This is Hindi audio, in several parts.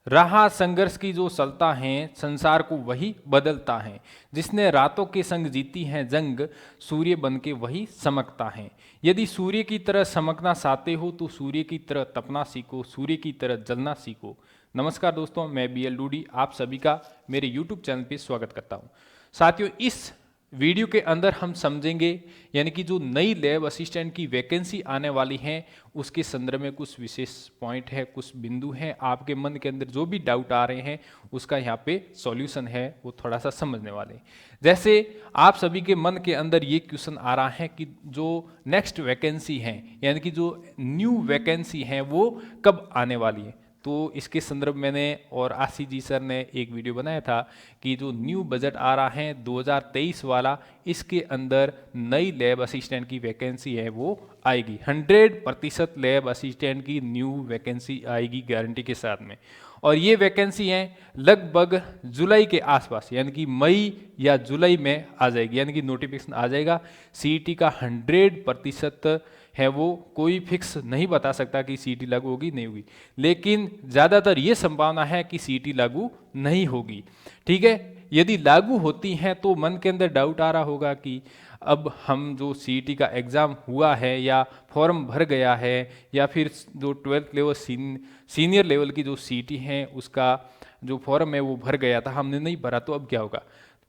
रहा संघर्ष की जो सलता है, संसार को वही बदलता है। जिसने रातों के संग जीती है जंग, सूर्य बन के वही चमकता है। यदि सूर्य की तरह चमकना चाहते हो तो सूर्य की तरह तपना सीखो, सूर्य की तरह जलना सीखो। नमस्कार दोस्तों, मैं BL डूडी आप सभी का मेरे YouTube चैनल पे स्वागत करता हूँ। साथियों, इस वीडियो के अंदर हम समझेंगे यानी कि जो नई लैब असिस्टेंट की वैकेंसी आने वाली है उसके संदर्भ में कुछ विशेष पॉइंट है, कुछ बिंदु हैं, आपके मन के अंदर जो भी डाउट आ रहे हैं उसका यहाँ पे सॉल्यूशन है, वो थोड़ा सा समझने वाले। जैसे आप सभी के मन के अंदर ये क्वेश्चन आ रहा है कि जो नेक्स्ट वैकेंसी है यानी कि जो न्यू वैकेंसी है वो कब आने वाली है। तो इसके संदर्भ मैंने और आशीष जी सर ने एक वीडियो बनाया था कि जो न्यू बजट आ रहा है 2023 वाला, इसके अंदर नई लैब असिस्टेंट की वैकेंसी है वो आएगी। 100% लैब असिस्टेंट की न्यू वैकेंसी आएगी गारंटी के साथ में। और ये वैकेंसी है लगभग जुलाई के आसपास यानी कि मई या जुलाई में आ जाएगी, यानी कि नोटिफिकेशन आ जाएगा। CET का 100% है वो, कोई फिक्स नहीं बता सकता कि CET लागू होगी नहीं होगी, लेकिन ज़्यादातर ये संभावना है कि CET लागू नहीं होगी। ठीक है, यदि लागू होती हैं तो मन के अंदर डाउट आ रहा होगा कि अब हम जो CET का एग्ज़ाम हुआ है या फॉर्म भर गया है या फिर जो 12th लेवल सीनियर लेवल की जो CET है उसका जो फॉर्म है वो भर गया था, हमने नहीं भरा, तो अब क्या होगा।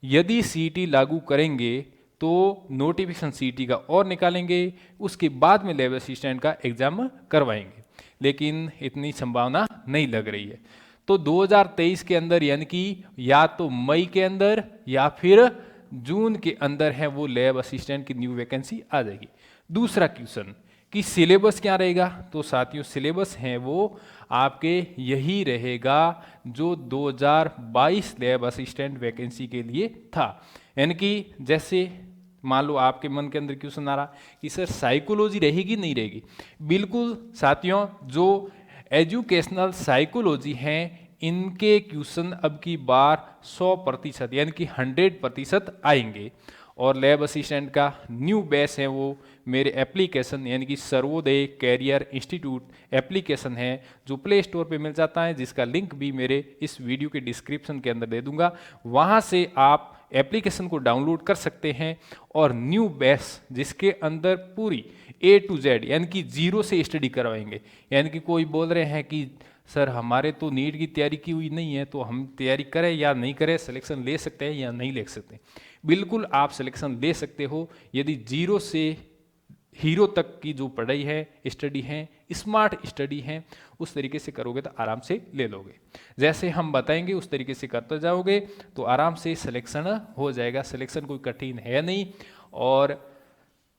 यदि CET लागू करेंगे तो नोटिफिकेशन CET का और निकालेंगे, उसके बाद में लैब असिस्टेंट का एग्जाम करवाएंगे, लेकिन इतनी संभावना नहीं लग रही है। तो 2023 के अंदर यानी कि या तो मई के अंदर या फिर जून के अंदर है वो लैब असिस्टेंट की न्यू वैकेंसी आ जाएगी। दूसरा क्वेश्चन कि सिलेबस क्या रहेगा, तो साथियों सिलेबस है वो आपके यही रहेगा जो 2022 लैब असिस्टेंट वैकेंसी के लिए था। यानी कि जैसे मान लो आपके मन के अंदर क्वेश्चन आ रहा कि सर साइकोलॉजी रहेगी नहीं रहेगी। बिल्कुल साथियों, जो एजुकेशनल साइकोलॉजी हैं इनके क्वेश्चन अब की बार 100% यानी कि 100% आएंगे। और लैब असिस्टेंट का न्यू बैच है वो मेरे एप्लीकेशन यानी कि सर्वोदय कैरियर इंस्टीट्यूट एप्लीकेशन है जो प्ले स्टोर पे मिल जाता है, जिसका लिंक भी मेरे इस वीडियो के डिस्क्रिप्शन के अंदर दे दूंगा। वहाँ से आप एप्लीकेशन को डाउनलोड कर सकते हैं और न्यू बैच जिसके अंदर पूरी A to Z यानी कि जीरो से स्टडी करवाएंगे। यानी कि कोई बोल रहे हैं कि सर हमारे तो नीट की तैयारी की हुई नहीं है, तो हम तैयारी करें या नहीं करें, सिलेक्शन ले सकते हैं या नहीं ले सकते। बिल्कुल आप सिलेक्शन ले सकते हो यदि जीरो से हीरो तक की जो पढ़ाई है, स्टडी है, स्मार्ट स्टडी है, उस तरीके से करोगे तो आराम से ले लोगे। जैसे हम बताएंगे उस तरीके से करते जाओगे तो आराम से सिलेक्शन हो जाएगा। सिलेक्शन कोई कठिन है नहीं। और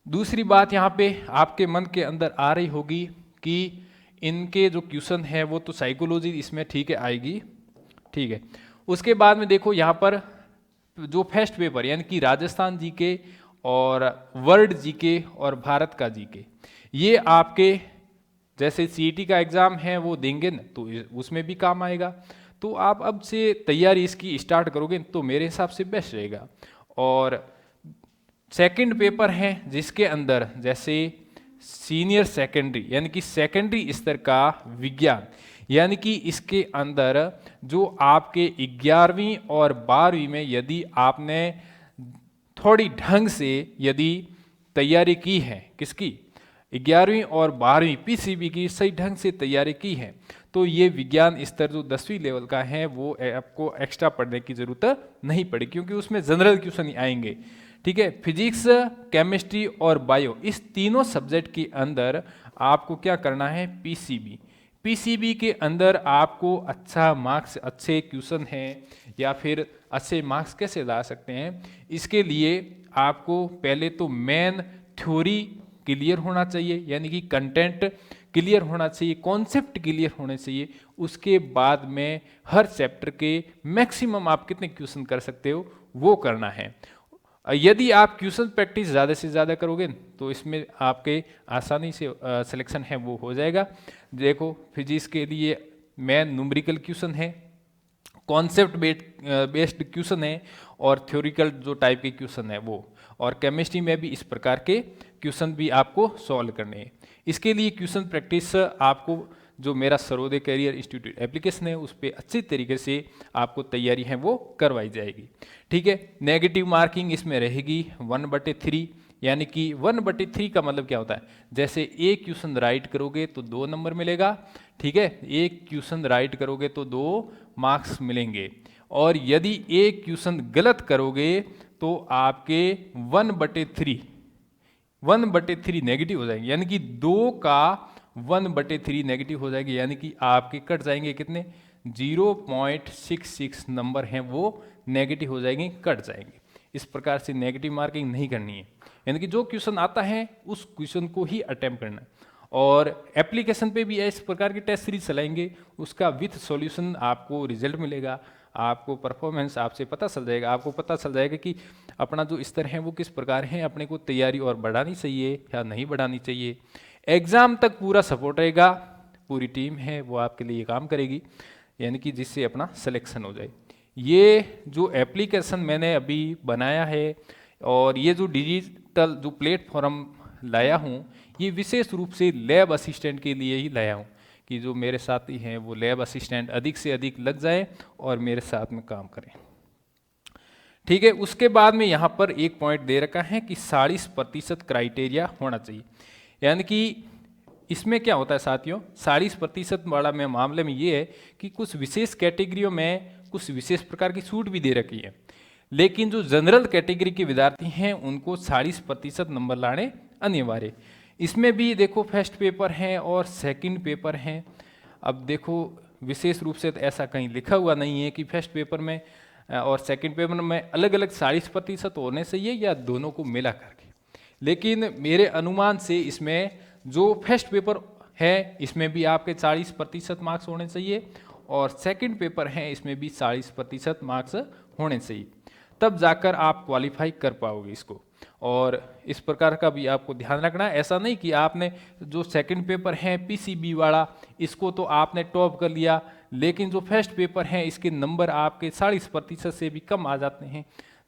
दूसरी बात यहाँ पे आपके मन के अंदर आ रही होगी कि इनके जो क्वेश्चन है वो तो साइकोलॉजी इसमें ठीक है आएगी, ठीक है। उसके बाद में देखो यहाँ पर जो फर्स्ट पेपर यानी कि राजस्थान जीके और वर्ल्ड जीके और भारत का जीके, ये आपके जैसे CET का एग्ज़ाम है वो देंगे न तो उसमें भी काम आएगा। तो आप अब से तैयारी इसकी स्टार्ट करोगे तो मेरे हिसाब से बेस्ट रहेगा। और सेकंड पेपर है जिसके अंदर जैसे सीनियर सेकेंडरी यानी कि सेकेंडरी स्तर का विज्ञान, यानी कि इसके अंदर जो आपके 11वीं और 12वीं में यदि आपने थोड़ी ढंग से यदि तैयारी की है, किसकी 11वीं और 12वीं PCB की सही ढंग से तैयारी की है, तो ये विज्ञान स्तर जो 10वीं लेवल का है वो आपको एक्स्ट्रा पढ़ने की जरूरत नहीं पड़ेगी, क्योंकि उसमें जनरल क्वेश्चन ही आएंगे। ठीक है, फिजिक्स, केमिस्ट्री और बायो, इस तीनों सब्जेक्ट के अंदर आपको क्या करना है, PCB के अंदर आपको अच्छा मार्क्स, अच्छे क्वेश्चन हैं या फिर अच्छे मार्क्स कैसे ला सकते हैं, इसके लिए आपको पहले तो मेन थ्योरी क्लियर होना चाहिए, यानी कि कंटेंट क्लियर होना चाहिए, कॉन्सेप्ट क्लियर होने चाहिए। उसके बाद में हर चैप्टर के मैक्सिमम आप कितने क्वेश्चन कर सकते हो वो करना है। यदि आप क्वेश्चन प्रैक्टिस ज़्यादा से ज़्यादा करोगे तो इसमें आपके आसानी से सिलेक्शन है वो हो जाएगा। देखो फिजिक्स के लिए मेन न्यूमेरिकल क्वेश्चन है, कॉन्सेप्ट बेस्ड क्वेश्चन है और थ्योरिकल जो टाइप के क्वेश्चन है वो, और केमिस्ट्री में भी इस प्रकार के क्वेश्चन भी आपको सॉल्व करने हैं। इसके लिए क्वेश्चन प्रैक्टिस आपको जो मेरा सर्वोदय करियर इंस्टीट्यूट एप्लीकेशन है उस पर अच्छी तरीके से आपको तैयारी है वो करवाई जाएगी। ठीक है, नेगेटिव मार्किंग इसमें रहेगी 1/3, यानी कि 1/3 का मतलब क्या होता है, जैसे एक क्वेश्चन राइट करोगे तो 2 नंबर मिलेगा। ठीक है, एक क्वेश्चन राइट करोगे तो 2 मार्क्स मिलेंगे, और यदि एक क्वेश्चन गलत करोगे तो आपके 1/3 नेगेटिव हो जाएंगे, यानी कि 2 का 1/3 नेगेटिव हो जाएगी, यानी कि आपके कट जाएंगे कितने, 0.66 नंबर हैं वो नेगेटिव हो जाएंगे, कट जाएंगे। इस प्रकार से नेगेटिव मार्किंग नहीं करनी है, यानी कि जो क्वेश्चन आता है उस क्वेश्चन को ही अटेम्प्ट करना है। और एप्लीकेशन पे भी इस प्रकार की टेस्ट सीरीज चलाएंगे, उसका विथ सॉल्यूशन आपको रिजल्ट मिलेगा, आपको परफॉर्मेंस आपसे पता चल जाएगा, आपको पता चल जाएगा कि अपना जो स्तर है वो किस प्रकार है, अपने को तैयारी और बढ़ानी चाहिए या नहीं बढ़ानी चाहिए। एग्ज़ाम तक पूरा सपोर्ट रहेगा, पूरी टीम है वो आपके लिए काम करेगी, यानी कि जिससे अपना सिलेक्शन हो जाए। ये जो एप्लीकेशन मैंने अभी बनाया है और ये जो डिजिटल जो प्लेटफॉर्म लाया हूँ, ये विशेष रूप से लैब असिस्टेंट के लिए ही लाया हूँ कि जो मेरे साथी हैं वो लैब असिस्टेंट अधिक से अधिक लग जाए और मेरे साथ में काम करें। ठीक है, उसके बाद में यहाँ पर एक पॉइंट दे रखा है कि 40% क्राइटेरिया होना चाहिए, यानी कि इसमें क्या होता है साथियों, 40% वाला में मामले में ये है कि कुछ विशेष कैटेगरियों में कुछ विशेष प्रकार की छूट भी दे रखी है, लेकिन जो जनरल कैटेगरी के विद्यार्थी हैं उनको 40% नंबर लाने अनिवार्य। इसमें भी देखो फर्स्ट पेपर है और सेकंड पेपर है। अब देखो विशेष रूप से तो ऐसा कहीं लिखा हुआ नहीं है कि फर्स्ट पेपर में और सेकंड पेपर में अलग अलग 40% होने चाहिए या दोनों को मिला करके, लेकिन मेरे अनुमान से इसमें जो फर्स्ट पेपर है इसमें भी आपके 40% मार्क्स होने चाहिए और सेकंड पेपर है इसमें भी 40% मार्क्स होने चाहिए, तब जाकर आप क्वालिफाई कर पाओगे इसको। और इस प्रकार का भी आपको ध्यान रखना है, ऐसा नहीं कि आपने जो सेकंड पेपर है पीसीबी वाला इसको तो आपने टॉप कर लिया, लेकिन जो फर्स्ट पेपर है इसके नंबर आपके 40% से भी कम आ जाते हैं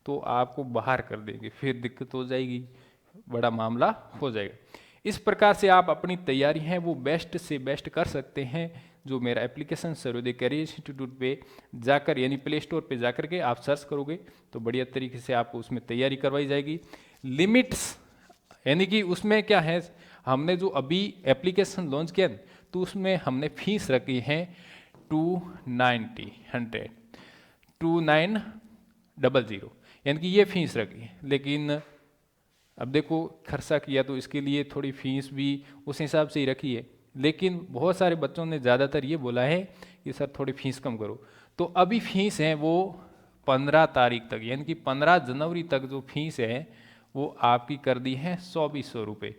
तो आपको बाहर कर देंगे, फिर दिक्कत हो जाएगी, बड़ा मामला हो जाएगा। इस प्रकार से आप अपनी तैयारी है वो बेस्ट से बेस्ट कर सकते हैं। जो मेरा एप्लीकेशन सर्वोदय करियर इंस्टीट्यूट पे जाकर यानी प्ले स्टोर पे जाकर के आप सर्च करोगे तो बढ़िया तरीके से आपको उसमें तैयारी करवाई जाएगी। लिमिट्स यानी कि उसमें क्या है, हमने जो अभी एप्लीकेशन लॉन्च किया तो उसमें हमने फीस रखी है 2900 यानी कि ये फीस रखी है, लेकिन अब देखो खर्चा किया तो इसके लिए थोड़ी फीस भी उस हिसाब से ही रखी है, लेकिन बहुत सारे बच्चों ने ज़्यादातर ये बोला है कि सर थोड़ी फीस कम करो, तो अभी फीस है वो 15 तारीख तक यानी कि 15 जनवरी तक जो फीस है वो आपकी कर दी है 2400 रुपये,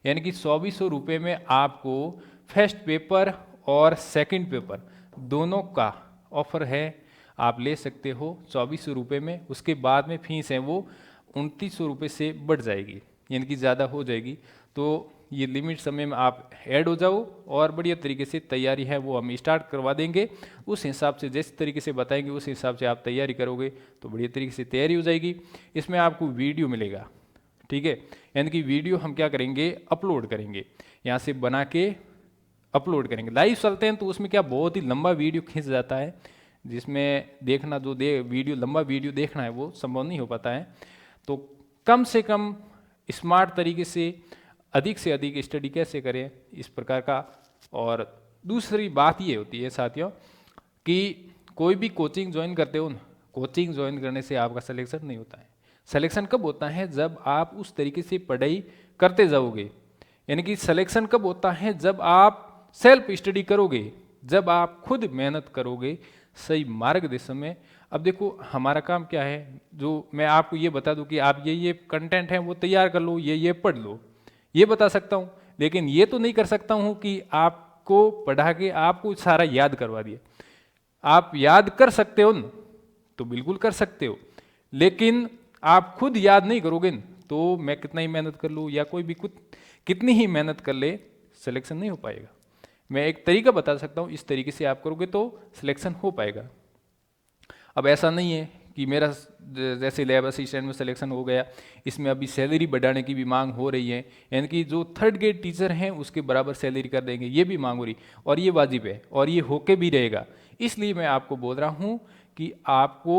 यानी कि 2400 रुपये में आपको फर्स्ट पेपर और सेकंड पेपर दोनों का ऑफर है, आप ले सकते हो 2400 रुपये में। उसके बाद में फीस है वो 2900 रुपये से बढ़ जाएगी, यानी कि ज़्यादा हो जाएगी। तो ये लिमिट समय में आप ऐड हो जाओ और बढ़िया तरीके से तैयारी है वो हम स्टार्ट करवा देंगे, उस हिसाब से जिस तरीके से बताएंगे उस हिसाब से आप तैयारी करोगे तो बढ़िया तरीके से तैयारी हो जाएगी। इसमें आपको वीडियो मिलेगा, ठीक है, यानी कि वीडियो हम क्या करेंगे अपलोड करेंगे, यहाँ से बना के अपलोड करेंगे। लाइव चलते हैं तो उसमें क्या बहुत ही लंबा वीडियो खींच जाता है, जिसमें देखना जो वीडियो लंबा वीडियो देखना है वो संभव नहीं हो पाता है। तो कम से कम स्मार्ट तरीके से अधिक स्टडी कैसे करें इस प्रकार का। और दूसरी बात ये होती है साथियों कि कोई भी कोचिंग ज्वाइन करते हो ना, कोचिंग ज्वाइन करने से आपका सिलेक्शन नहीं होता है। सिलेक्शन कब होता है, जब आप उस तरीके से पढ़ाई करते जाओगे, यानी कि सिलेक्शन कब होता है, जब आप सेल्फ स्टडी करोगे, जब आप खुद मेहनत करोगे सही मार्गदर्शन में। अब देखो हमारा काम क्या है, जो मैं आपको ये बता दूं कि आप ये कंटेंट है वो तैयार कर लो, ये पढ़ लो, ये बता सकता हूँ, लेकिन ये तो नहीं कर सकता हूँ कि आपको पढ़ा के आपको सारा याद करवा दिया। आप याद कर सकते हो न तो बिल्कुल कर सकते हो, लेकिन आप खुद याद नहीं करोगे न तो मैं कितना ही मेहनत कर लूँ या कोई भी कुछ कितनी ही मेहनत कर ले सिलेक्शन नहीं हो पाएगा। मैं एक तरीका बता सकता हूँ, इस तरीके से आप करोगे तो सिलेक्शन हो पाएगा। अब ऐसा नहीं है कि मेरा जैसे लैब असिस्टेंट में सिलेक्शन हो गया, इसमें अभी सैलरी बढ़ाने की भी मांग हो रही है, यानी कि जो थर्ड ग्रेड टीचर हैं उसके बराबर सैलरी कर देंगे, ये भी मांग हो रही और ये वाजिब है और ये होके भी रहेगा। इसलिए मैं आपको बोल रहा हूँ कि आपको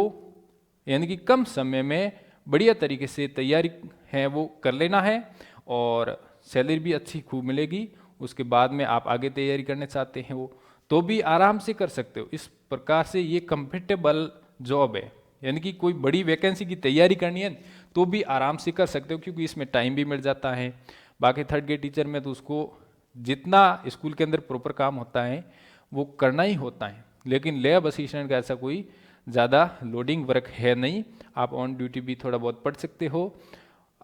यानी कि कम समय में बढ़िया तरीके से तैयारी है वो कर लेना है और सैलरी भी अच्छी खूब मिलेगी। उसके बाद में आप आगे तैयारी करना चाहते हैं वो तो भी आराम से कर सकते हो। इस प्रकार से ये कंफर्टेबल जॉब है, यानी कि कोई बड़ी वैकेंसी की तैयारी करनी है तो भी आराम से कर सकते हो, क्योंकि इसमें टाइम भी मिल जाता है। बाकी थर्ड ग्रेड टीचर में तो उसको जितना स्कूल के अंदर प्रॉपर काम होता है वो करना ही होता है, लेकिन लैब असिस्टेंट का ऐसा कोई ज़्यादा लोडिंग वर्क है नहीं। आप ऑन ड्यूटी भी थोड़ा बहुत पढ़ सकते हो,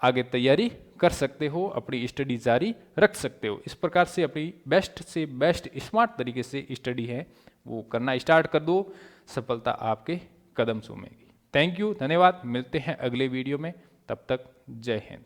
आगे तैयारी कर सकते हो, अपनी स्टडी जारी रख सकते हो। इस प्रकार से अपनी बेस्ट से बेस्ट स्मार्ट तरीके से स्टडी है वो करना स्टार्ट कर दो, सफलता आपके कदम चूमेगी। थैंक यू, धन्यवाद। मिलते हैं अगले वीडियो में, तब तक जय हिंद।